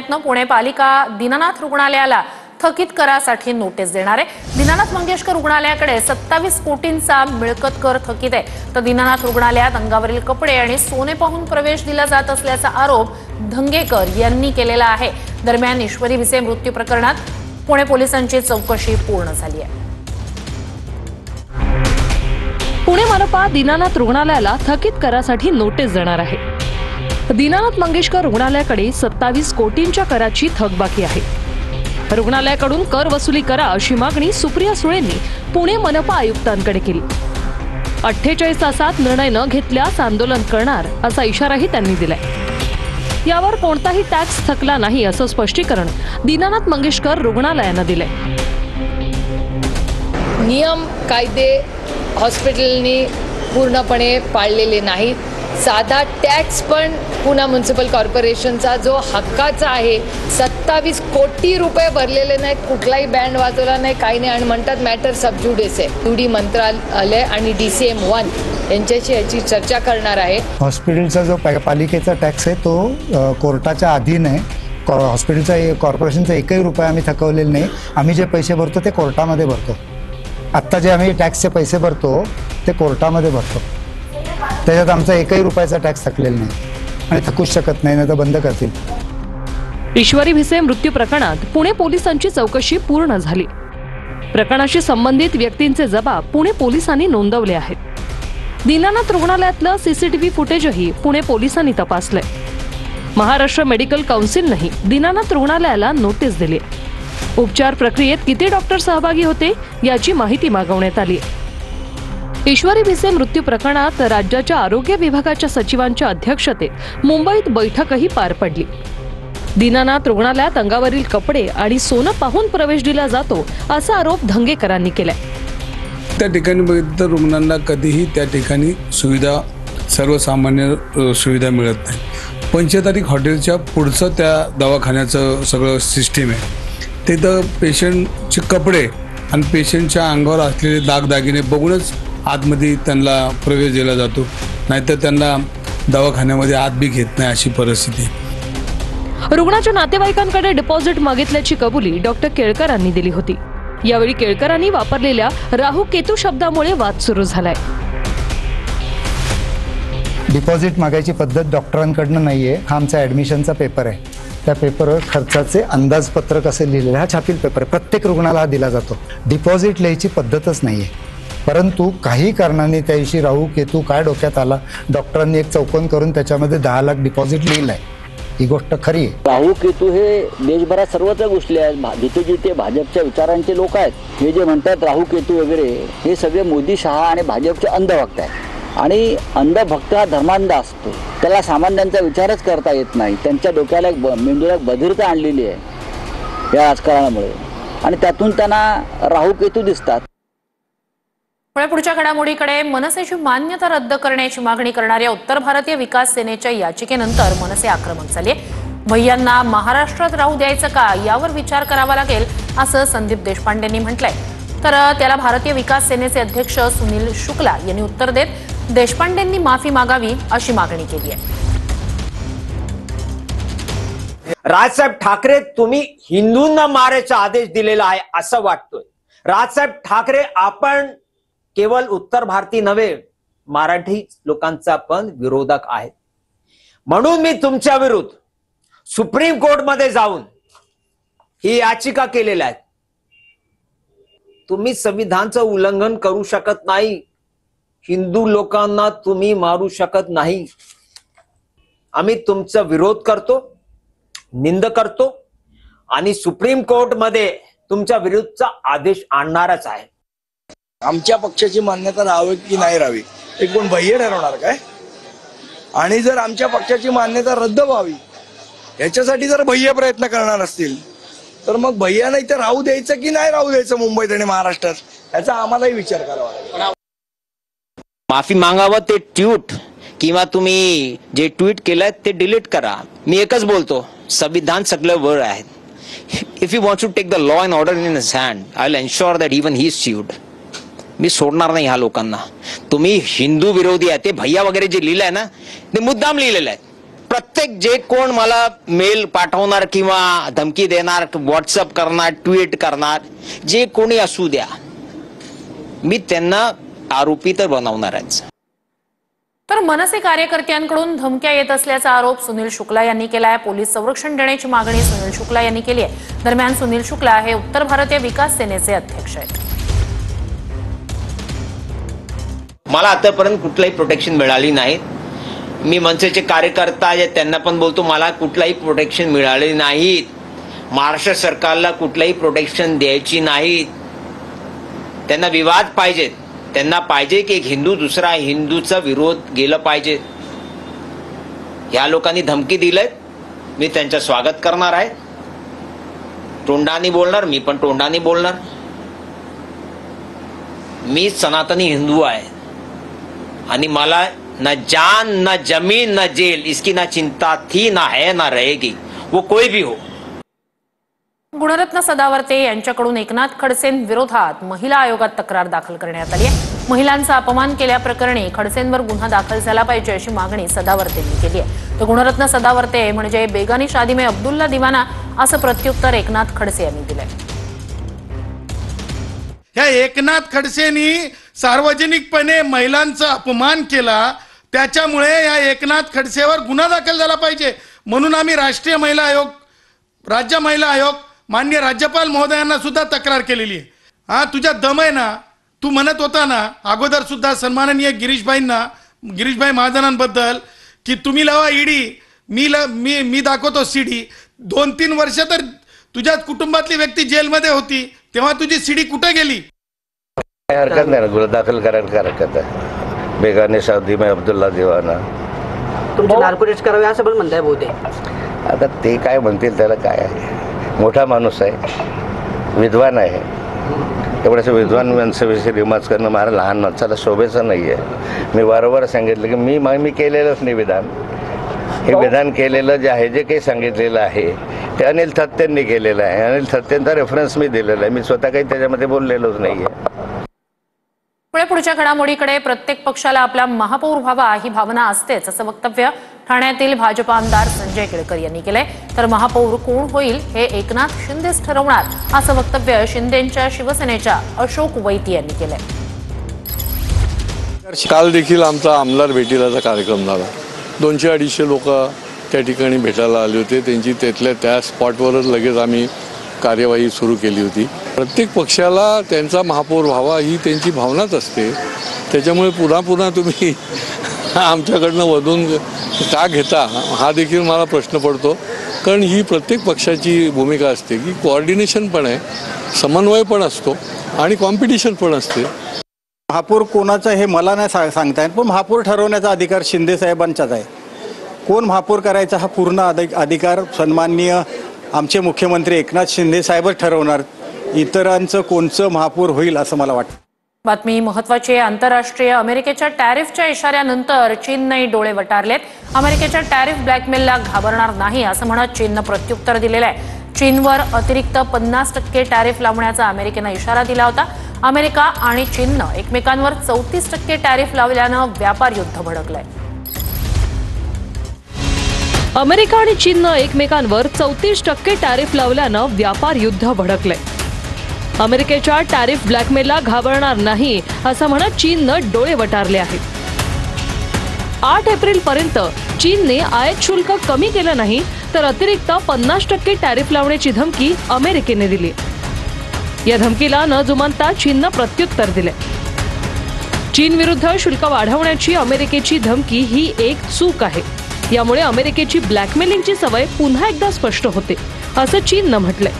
महिन्यातनं पुणे पालिका दीनानाथ रुग्णालयाला थकीत करासाठी नोटीस देणार आहे। दीनानाथ मंगेशकर रुग्णालयाकडे 27 कोटींचा मिळकत कर थकीत आहे। तर दीनानाथ रुग्णालयात अंगावरील कपडे आणि सोने पाहून प्रवेश दिला जात असल्याचा आरोप धंगेकर यांनी केलेला आहे। दरम्यान ईश्वरी भिसे मृत्यू प्रकरणात पुणे पोलिसांची चौकशी पूर्ण झाली आहे। पुणे मनपा दीनानाथ रुग्णालयाला थकीत करासाठी नोटीस देणार आहे। दीनानाथ मंगेशकर रुग्णालयाकडे 27 कोटींच्या कराची थकबाकी आहे। रुग्णालयाकडून कर वसुली करा अशी मागणी सुप्रिया सुळेंनी पुणे मनपा आयुक्तांकडे केली। 48 तासात निर्णय न घेतल्यास आंदोलन करणार असा इशाराही त्यांनी दिलाय। यावर कोणताही टॅक्स थकला नाही असं स्पष्टीकरण दीनानाथ मंगेशकर रुग्णालयानं दिलंय। नियम कायदे हॉस्पिटलनी पूर्णपणे पाळलेले नाहीत। साधा टॅक्स पण पुणे म्युनिसिपल कॉर्पोरेशनचा जो हक्काचा आहे 27 कोटी रुपये भरलेले नाहीत, कुठलाही बँड वाजवला नाही, काही नाही आणि म्हणतात मॅटर सबज्युडिस आहे। यूडी मंत्रालय आणि DCM 1 यांच्याशी याची चर्चा करणार आहे। हॉस्पिटलचा जो पालिकेचा टॅक्स आहे तो कोर्टाच्या अधीन आहे। हॉस्पिटलचा कॉर्पोरेशनचा एकही रुपया आम्ही थकवलेला नाही। आम्ही जे पैसे भरतो ते कोर्टामध्ये भरतो। आत्ता जे आम्ही टॅक्सचे पैसे भरतो ते कोर्टामध्ये भरतो। त्याच्यात आमचा एकही रुपयाचा टॅक्स थकलेला नाही आणि थकूच शकत नाही, तर बंद करतील। ईश्वरी भिसे मृत्यू प्रकरणात पुणे पोलिसांची चौकशी पूर्ण झाली। प्रकरणाशी संबंधित व्यक्तींचे जबाब पुणे पोलिसांनी नोंदवले आहेत। दीनानाथ रुग्णालयातलं CCTV फुटेजही पुणे पोलिसांनी तपासलंय। महाराष्ट्र मेडिकल काउन्सिलनेही दीनानाथ रुग्णालयाला नोटीस दिली। उपचार प्रक्रियेत किती डॉक्टर सहभागी होते याची माहिती मागवण्यात आली। ईश्वरी भिसे मृत्यू प्रकरणात राज्याच्या आरोग्य विभागाच्या सचिवांच्या अध्यक्षतेत मुंबईत बैठकही पार पडली। दीनानाथ रुग्णालयात अंगावरील कपडे आणि सोनं पाहून प्रवेश दिला जातो असा आरोप धंगेकरांनी केलाय। त्या ठिकाणी बघितलं तर रुग्णांना कधीही त्या ठिकाणी सुविधा सर्वसामान्य सुविधा मिळत नाही। 25 तारीख हॉटेलच्या पुढचं त्या दवाखान्याचं सगळं सिस्टीम आहे। तिथं पेशंटचे कपडे आणि पेशंटच्या अंगावर असलेले दागदागिने बघूनच आतमध्ये त्यांना प्रवेश दिला जातो, नाहीतर त्यांना दवाखान्यामध्ये आत बी घेत नाही अशी परिस्थिती। रुग्णाच्या नातेवाईकांकडे डिपॉझिट मागितल्याची कबुली डॉक्टर केळकरांनी दिली होती। यावेळी केळकरांनी वापरलेल्या राहू केतू शब्दामुळे वाद सुरू झालाय। डिपॉझिट मागायची पद्धत डॉक्टरांकडनं नाहीये। हा आमचा ॲडमिशनचा पेपर आहे। त्या पेपरवर खर्चाचे अंदाजपत्रक असे लिहिलेले, हा छापील पेपर आहे। प्रत्येक रुग्णाला हा दिला जातो। डिपॉझिट लिहायची पद्धतच नाहीये। परंतु काही कारणाने त्या दिवशी राहू केतू काय डोक्यात आला, डॉक्टरांनी एक चौकोन करून त्याच्यामध्ये 10 लाख डिपॉझिट लिहिलंय। ही गोष्ट खरी आहे। राहू केतू हे देशभरात सर्वत्र घुसले आहेत। जिथे जिथे भाजपच्या विचारांचे लोक आहेत, हे जे म्हणतात राहू केतू वगैरे, हे सगळे मोदी शहा आणि भाजपचे अंधभक्त आहेत। आणि अंधभक्त हा धर्मांध असतो, त्याला सामान्यांचा विचारच करता येत नाही। त्यांच्या डोक्याला एक मेंदूला बधिरता आणलेली आहे या राजकारणामुळे, आणि त्यातून त्यांना राहू केतू दिसतात। पुढच्या घडामोडीकडे, मनसेची मान्यता रद्द करण्याची मागणी करणाऱ्या उत्तर भारतीय विकास सेनेच्या याचिकेनंतर मनसे आक्रमक झाले। भैयांना महाराष्ट्रात राहू द्यायचं का यावर विचार करावा लागेल असं संदीप देशपांडेंनी म्हटलंय। तर त्याला भारतीय विकास सेनेचे अध्यक्ष सुनील शुक्ला यांनी उत्तर देत देशपांडेंनी माफी मागावी अशी मागणी केली आहे। राजसाहेब ठाकरे, तुम्ही हिंदूंना मारायचा आदेश दिलेला आहे असं वाटतोय। राजसाहेब ठाकरे, आपण केवळ उत्तर भारतीय नव्हे, मराठी लोकांचा पण विरोधक आहे। म्हणून मी तुमच्या विरुद्ध सुप्रीम कोर्टमध्ये जाऊन ही याचिका केलेली आहे। तुम्ही संविधानाचं उल्लंघन करू शकत नाही, हिंदू लोकांना तुम्ही मारू शकत नाही। आम्ही तुमचा विरोध करतो, निंद करतो आणि सुप्रीम कोर्टमध्ये तुमच्या विरुद्धचा आदेश आणणारच आहे। आमच्या पक्षाची मान्यता राहावी की नाही राहावी हे कोण भैया ठरवणार काय? आणि जर आमच्या पक्षाची मान्यता रद्द व्हावी याच्यासाठी जर भैया प्रयत्न करणार असतील तर मग भैया नाही तर राहू द्यायचं की नाही राहू द्यायचं मुंबईत आणि महाराष्ट्रात, याचा आम्हालाही विचार करावा लागेल। माफी मागावं ते ट्विट किंवा तुम्ही जे ट्विट केलंय ते डिलीट करा। मी एकच बोलतो, संविधान सगळं वर आहे। If you want to take the law and order in his hand, I will ensure that even he is sued. मी सोडणार नाही ह्या लोकांना। तुम्ही हिंदू विरोधी आहे, ते भैया वगैरे जे लिहिलंय ना ते मुद्दाम लिहिलेलं आहे। प्रत्येक जे कोण मला मेल पाठवणार किंवा धमकी देणार, व्हॉट्सअप करणार, ट्विट करणार, जे कोणी असू द्या, मी त्यांना आरोपी तर बनवणारच. तर मनसे कार्यकर्त्यांकडून धमक्या येत असल्याचा आरोप सुनील शुक्ला यांनी केलाय. पोलीस संरक्षण देण्याची मागणी सुनील शुक्ला यांनी केली आहे. दरम्यान सुनील शुक्ला हे उत्तर भारतीय विकास सेनेचे अध्यक्ष आहेत. मला आतापर्यंत कुठलाही प्रोटेक्शन मिळाली नाही. मी मनसेचे कार्यकर्ता जे त्यांना पण बोलतो, मला कुठलाही प्रोटेक्शन मिळाले नाहीत. महाराष्ट्र सरकारला कुठलाही प्रोटेक्शन द्यायची नाहीत. त्यांना विवाद पाहिजेत. त्यांना पाहिजे की एक हिंदू दुसरा हिंदूचा विरोध गेलं पाहिजे. या लोकांनी धमकी दिलेत, मी त्यांचं स्वागत करणार आहे. तोंडाने बोलणार, मी पण तोंडाने बोलणार. मी सनातनी हिंदू आहे आणि मला न जान न जमीन न जेल इसकी ना चिंता थी ना है ना रहेगी, वो कोई भी हो. गुणरत्न सदावर्ते यांच्याकडून एकनाथ खडसेंविरोधात महिला आयोगात तक्रार दाखल करण्यात आली आहे. महिलांचा अपमान केल्याप्रकरणी खडसेंवर गुन्हा दाखल झाला पाहिजे अशी मागणी सदावर्तेंनी केली आहे. तर गुणरत्न सदावर्ते म्हणजे बेगानी शादी में अब्दुल्ला दिवाना असं प्रत्युत्तर एकनाथ खडसे यांनी दिलंय. ह्या एकनाथ खडसेंनी सार्वजनिकपणे महिलांचा अपमान केला, त्याच्यामुळे या एकनाथ खडसेवर गुन्हा दाखल झाला पाहिजे म्हणून आम्ही राष्ट्रीय महिला आयोग, राज्य महिला आयोग, माननीय राज्यपाल महोदयांना सुद्धा तक्रार केलेली आहे. हा तुझ्या दम आहे ना, तू म्हणत होता ना अगोदर सुद्धा सन्माननीय गिरीशभाई महाजनांबद्दल की तुम्ही लावा ईडी, मी दाखवतो सीडी. 2-3 वर्ष तर तुझ्या कुटुंबातली व्यक्ती जेलमध्ये होती, तेव्हा तुझी सीडी कुठे गेली? हरकत नाही, गुन्हा दाखल करायला हरकत आहे. बेगाने शादी में अब्दुल्ला दिवाना तुमचे नार्कोटिक्स करावे असं पण म्हणताय बहुतेक. आता ते काय म्हणतील त्याला काय आहे. मोठा माणूस आहे, विद्वान आहे. एवढ्याशा विद्वान माणसाविषयी रिमार्क्स करणं मला लहान माणसाला शोभेचं नाही आहे. मी वारंवार सांगितलं की मी केलेलंच नाही विधान. हे विधान केलेलं जे आहे, जे काही सांगितलेलं आहे ते अनिल थत्तेंनी केलेलं आहे. अनिल थत्तेंचा रेफरन्स मी दिलेला आहे. मी स्वतः काही त्याच्यामध्ये बोललेलोच नाही आहे. पुढच्या घडामोडीकडे प्रत्येक पक्षाला आपला महापौर व्हावा ही भावना असतेच असं वक्तव्य ठाण्यातील भाजप आमदार संजय केळकर यांनी केलंय. तर महापौर कोण होईल हे एकनाथ शिंदेच ठरवणार असं वक्तव्य शिंदेच्या शिवसेनेच्या अशोक वैती यांनी केलंय. काल देखील आमचा आमदार भेटीलाचा कार्यक्रम झाला. 200-250 लोक त्या ठिकाणी भेटायला आले होते. त्यांची त्या स्पॉटवरच लगेच आम्ही कार्यवाही सुरू केली होती. प्रत्येक पक्षाला त्यांचा महापौर व्हावा ही त्यांची भावनाच असते. त्याच्यामुळे पुन्हा तुम्ही आमच्याकडनं वधून का घेता हा देखील मला प्रश्न पडतो. कारण ही प्रत्येक पक्षाची भूमिका असते की कोऑर्डिनेशन पण आहे, समन्वय पण असतो आणि कॉम्पिटिशन पण असते. महापौर कोणाचा हे मला नाही सांगता येत, पण महापौर ठरवण्याचा अधिकार शिंदे साहेबांचाच आहे. कोण महापौर करायचा हा पूर्ण अधिकार सन्माननीय आमचे मुख्यमंत्री एकनाथ शिंदे साहेबच ठरवणार. इतरांचं कोणचं महापौर होईल असं मला वाटतं. बातमी महत्त्वाची आहे. आंतरराष्ट्रीय अमेरिकेच्या टॅरिफच्या इशाऱ्यानंतर चीनने डोळे वटारलेत. अमेरिकेच्या टॅरिफ ब्लॅकमेलला घाबरणार नाही असं म्हणत चीननं प्रत्युत्तर दिलेलं आहे. चीनवर अतिरिक्त 50% टॅरिफ लावण्याचा अमेरिकेनं इशारा दिला होता. अमेरिका आणि चीननं एकमेकांवर 34% टॅरिफ लावल्यानं व्यापार युद्ध भडकलंय. अमेरिका आणि चीननं एकमेकांवर 34% टॅरिफ लावल्यानं व्यापार युद्ध भडकलंय. अमेरिकेच्या टॅरिफ ब्लॅकमेलला घाबरणार नाही असं म्हणत चीननं डोळे वटारले आहेत. 8 एप्रिलपर्यंत चीनने आयात शुल्क कमी केलं नाही तर अतिरिक्त 50% टॅरिफ लावण्याची धमकी अमेरिकेने दिली. या धमकीला न जुमानता चीननं प्रत्युत्तर दिले. चीन विरुद्ध शुल्क वाढवण्याची अमेरिकेची धमकी ही एक चूक आहे. यामुळे अमेरिकेची ब्लॅकमेलिंगची सवय पुन्हा एकदा स्पष्ट होते असं चीननं म्हटलंय.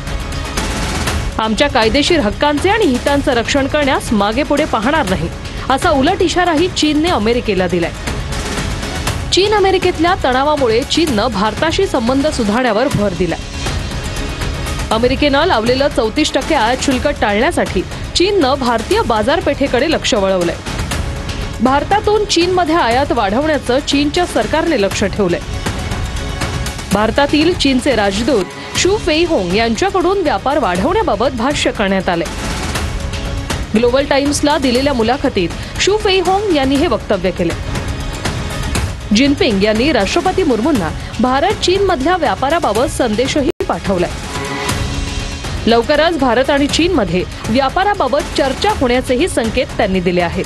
आमच्या कायदेशीर हक्कांचे आणि हितांचं रक्षण करण्यास मागे पुढे पाहणार नाही असा उलट इशाराही चीनने अमेरिकेला दिलाय. चीन अमेरिकेतल्या तणावामुळे चीननं भारताशी संबंध सुधारण्यावर भर दिलाय. अमेरिकेनं लावलेलं 34% आयात शुल्क टाळण्यासाठी चीननं भारतीय बाजारपेठेकडे लक्ष वळवलंय. भारतातून चीनमध्ये आयात वाढवण्याचं चीनच्या सरकारने लक्ष ठेवलंय. भारतातील चीनचे राजदूत शू फेईहोंग यांच्याकडून व्यापार वाढवण्याबाबत भाष्य करण्यात आले. ग्लोबल टाइम्सला दिलेल्या मुलाखतीत शू फेईहोंग यांनी हे वक्तव्य केले. जिनपिंग यांनी राष्ट्रपती मुर्मूंना भारत चीन मधल्या व्यापाराबाबत संदेशही पाठवलाय. लवकरच भारत आणि चीन मध्ये व्यापाराबाबत चर्चा होण्याचेही संकेत त्यांनी दिले आहेत.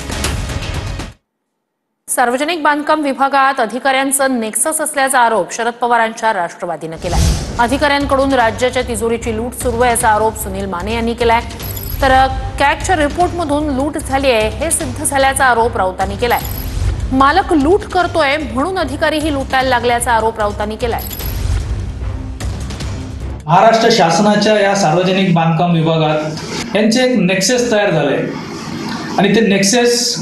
सार्वजनिक बांधकाम विभागात अधिकाऱ्यांचं नेक्सस असल्याचा आरोप शरद पवारांच्या राष्ट्रवादीनं केलाय. अधिकाऱ्यांकडून राज्याच्या तिजोरीची लूट सुरू आहे असा आरोप सुनील माने यांनी केलाय. तर कॅगच्या रिपोर्टमधून लूट झाली आहे हे सिद्ध झाल्याचा आरोप राऊतांनी केलाय. मालक लूट करतोय म्हणून अधिकारीही लुटायला लागल्याचा आरोप राऊतांनी केलाय. महाराष्ट्र शासनाच्या या सार्वजनिक बांधकाम विभागात यांचे एक नेक्सेस तयार झाले आणि ते नेक्सेस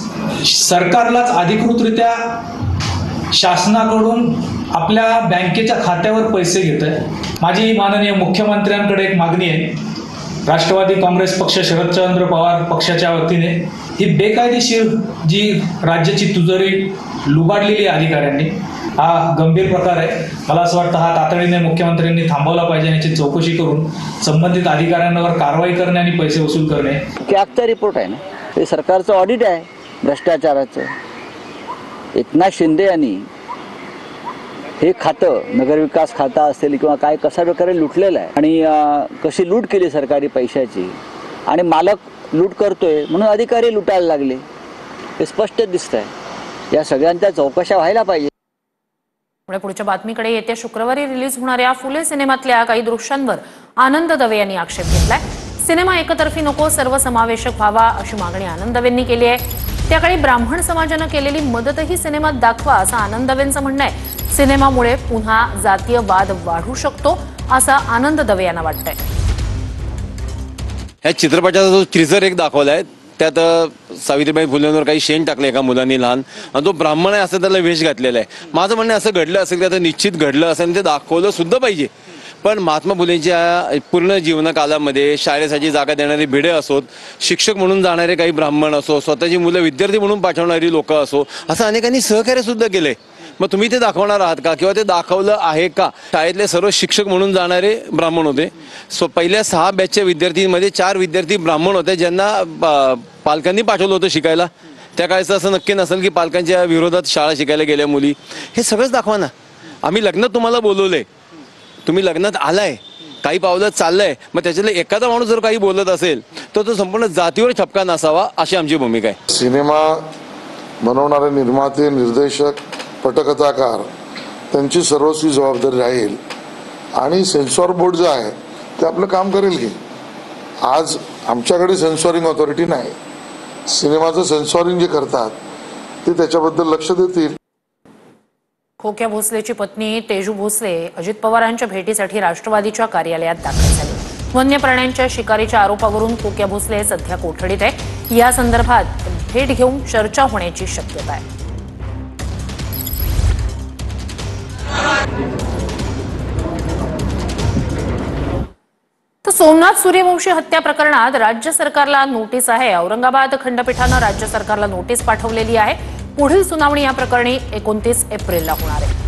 सरकारलाच अधिकृतरित्या शासनाकडून आपल्या बँकेच्या खात्यावर पैसे घेत आहे. माझी माननीय मुख्यमंत्र्यांकडे एक मागणी आहे. राष्ट्रवादी काँग्रेस पक्ष शरदचंद्र पवार पक्षाच्या वतीने ही बेकायदेशीर जी राज्याची तिजोरी लुबाडलेली अधिकाऱ्यांनी, हा गंभीर प्रकार आहे. मला असं वाटतं हा तातडीने मुख्यमंत्र्यांनी थांबवला पाहिजे. याची चौकशी करून संबंधित अधिकाऱ्यांवर कारवाई करणे आणि पैसे वसूल करणे. कॅगचा रिपोर्ट आहे ना, हे सरकारचं ऑडिट आहे भ्रष्टाचाराचं. एकनाथ शिंदे यांनी हे खातं, नगरविकास खातं असेल किंवा काय, कशा प्रकारे लुटलेलं आहे आणि कशी लूट केली सरकारी पैशाची आणि मालक लूट करतोय म्हणून अधिकारी लुटायला लागले, हे स्पष्ट दिसत आहे. या सगळ्यांच्या चौकशा व्हायला पाहिजे. पुढच्या बातमीकडे येत्या शुक्रवारी रिलीज होणाऱ्या फुले सिनेमातल्या काही दृश्यांवर आनंद दवे यांनी आक्षेप घेतलाय. सिनेमा एकतर्फी नको, सर्वसमावेशक व्हावा अशी मागणी आनंद दवेंनी केली आहे. त्याकाळी ब्राह्मण समाजानं केलेली मदतही सिनेमात दाखवा असं आनंद दवेंचं म्हणणं आहे. सिनेमामुळे पुन्हा जातीय वाद वाढू शकतो असं आनंद दवे यांना वाटतंय. या चित्रपटाचा जो टीजर एक दाखवलाय त्यात सावित्रीबाई फुलेंवर काही शेण टाकलं एका मुलांनी लहान, आणि तो ब्राह्मण आहे असं त्याला वेश घातलेला आहे. माझं म्हणणं असं घडलं असेल की आता निश्चित घडलं असेल, ते दाखवलं सुद्धा पाहिजे. पण महात्मा फुलेंच्या पूर्ण जीवनकालामध्ये शाळेसाठी जागा देणारे भिडे असोत, शिक्षक म्हणून जाणारे काही ब्राह्मण असो, स्वतःची मुलं विद्यार्थी म्हणून पाठवणारी लोक असो, असं अनेकांनी सहकार्य सुद्धा केलंय. मग तुम्ही ते दाखवणार आहात का किंवा ते दाखवलं आहे का? शाळेतले सर्व शिक्षक म्हणून जाणारे ब्राह्मण होते. पहिल्या 6 बॅचच्या विद्यार्थ्यांमध्ये 4 विद्यार्थी ब्राह्मण होते ज्यांना पालकांनी पाठवलं होतं शिकायला. त्या काळचं असं नक्की नसेल की पालकांच्या विरोधात शाळा शिकायला गेल्या मुली. हे सगळंच दाखवा ना. आम्ही लग्नात तुम्हाला बोलवलंय, तुम्ही लग्नात आलाय, काही पावलं चाललंय, मग त्याच्यातला एखादा माणूस जर काही बोलत असेल तर तो संपूर्ण जातीवर ठपका नसावा अशी आमची भूमिका आहे. सिनेमा बनवणारे निर्माते, निर्देशक, पटकथाकार त्यांची सर्वस्वी जबाबदारी राहील आणि सेन्सॉर बोर्ड जे आहे ते आपलं काम करेल. की आज आमच्याकडे सेन्सॉरिंग ऑथॉरिटी नाही. सिनेमाचं सेन्सॉरिंग जे करतात ते त्याच्याबद्दल लक्ष देतील. खोक्या भोसलेची पत्नी तेजू भोसले अजित पवारांच्या भेटीसाठी राष्ट्रवादीच्या कार्यालयात दाखल झाली. वन्य प्राण्यांच्या शिकारीच्या आरोपावरून खोक्या भोसले सध्या कोठडीत आहे. या संदर्भात भेट घेऊन चर्चा होण्याची शक्यता आहे. तर सोमनाथ सूर्यवंशी हत्या प्रकरणात राज्य सरकारला नोटीस आहे. औरंगाबाद खंडपीठानं राज्य सरकारला नोटीस पाठवलेली आहे. पुढील सुनावणी या प्रकरणी 29 एप्रिलला होणार आहे.